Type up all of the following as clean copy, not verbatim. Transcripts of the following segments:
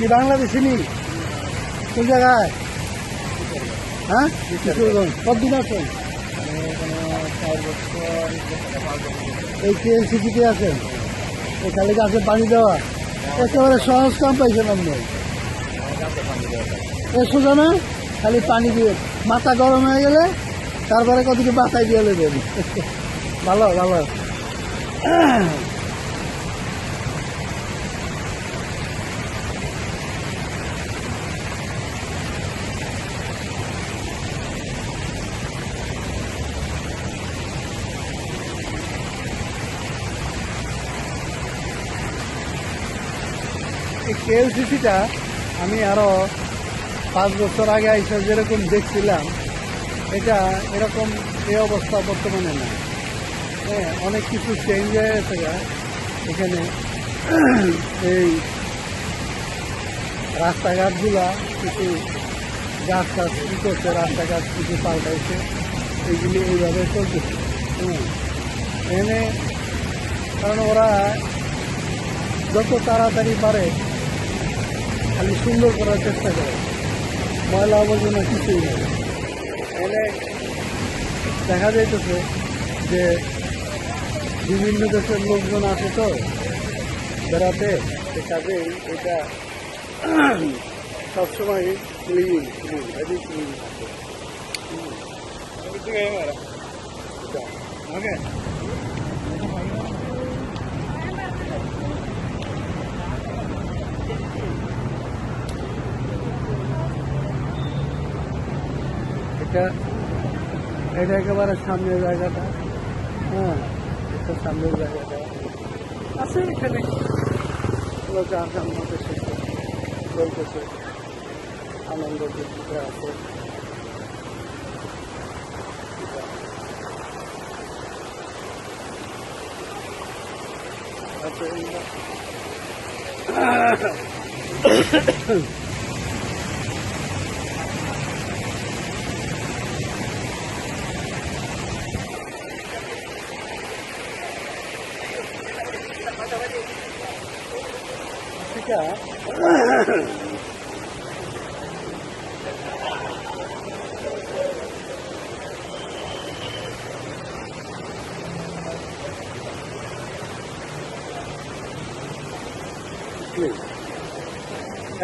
কি বাংলাদেশি নি? কোন জায়গায়? হ্যাঁ, কতদিন আছেন? এই কেএলসিটিতে আছেন? এখানে গাছে পানি দেওয়া একেবারে সহজ কাম পাইছেন আপনি। সোজা না, খালি পানি দিয়ে মাথা গরম হয়ে গেলে তারপরে কতটুকু বাসায় দিয়ে নেবেন। ভালো ভালো। এই কেএলসিসিটা আমি আরও 5 বছর আগে আইসা যেরকম দেখছিলাম, এটা এরকম এই অবস্থা বর্তমানে না। হ্যাঁ, অনেক কিছু চেঞ্জ হয়ে গেছে এখানে। এই রাস্তাঘাটগুলা কিছু গাছ টাছ কি করছে, রাস্তাঘাট কিছু পাল্টাইছে, এইগুলি এইভাবে চলতেছে। এখানে কারণ ওরা যত তাড়াতাড়ি পারে খালি সুন্দর করার চেষ্টা করে, ময়লা আবর্জনা কিছুই নেই। এখানে দেখা যাইতেছে যে বিভিন্ন দেশের লোকজন আছে তো বেড়াতে, সে কাজে এটা সবসময় ক্লিন হেভি ক্লিন থাকে। এটা একেবারে সামনের জায়গাটা। হ্যাঁ, এটা সামনের জায়গাটা আছে। এখানে যার মধ্যে চলতেছে, আনন্দ দিতে আছে।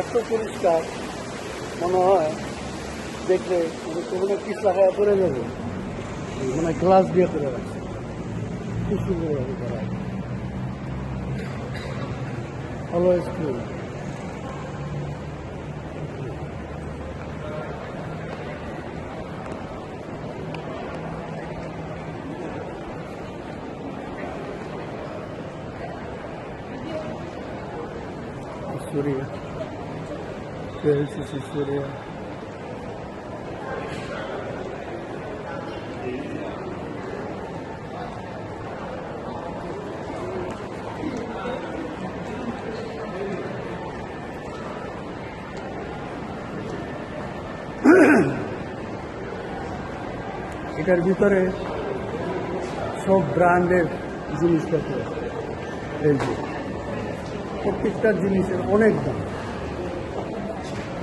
এত পরিষ্কার মনে হয় দেখলে কোনো পিছলা খাওয়া পড়ে যাবে, মানে গ্লাস দিয়ে করে রাখছে, খুব সুন্দরভাবে করা। Always clean. Surya, KLCC Surya. এটার ভিতরে সব ব্র্যান্ডের জিনিসপত্র। এই যে প্রত্যেকটা জিনিসের অনেক দাম।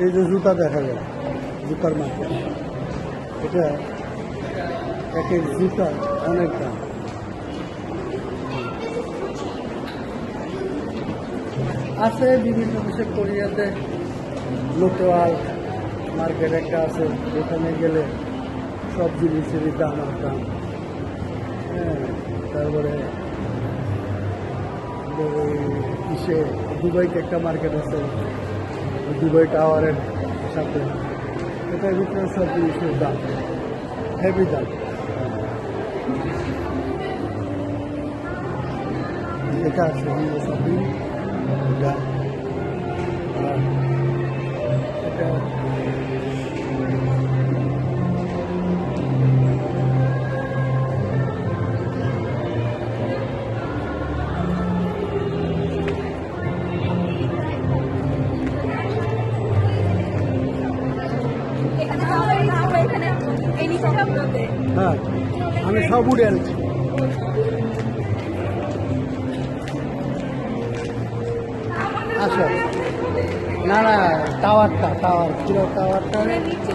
এই যে জুতা দেখা যায়, জুতার মার্কেট, এটা এক এক জুতা অনেক দাম। আছে বিভিন্ন দেশে, কোরিয়াতে লোটোয়াল মার্কেট একটা আছে, যেখানে গেলে সব জিনিসেরই দাম আর দাম। হ্যাঁ, তারপরে ইসে দুবাইতে একটা মার্কেট আছে, দুবাই টাওয়ারের সাথে, এটার ভিতরে সব জিনিসের দাম হেভি দাম। এটা আছে শপিং, এটা হ্যাঁ, আমি সব উঠে আনছি। আচ্ছা, না না, টাওয়ার পুরো টাওয়ারটা,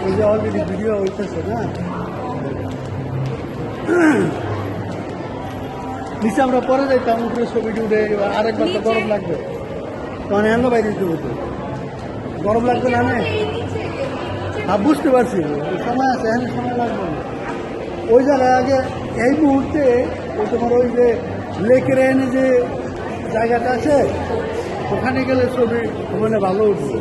এই যে অলরেডি ভিডিও হইতেছে না, নিচে আমরা পরে যাইতাম, উপরে ছবিটি উঠে আরেকবার তো গরম লাগবে, তখন এমন বাইরে দিতে হতো, গরম লাগবে না। বুঝতে পারছি, সময় আছে, এখানে সময় লাগবে না। ওই জায়গায় আগে এই মুহূর্তে ওই তোমার ওই যে লেকের এনে যে জায়গাটা আছে, ওখানে গেলে ছবি ওখানে ভালো উঠবে।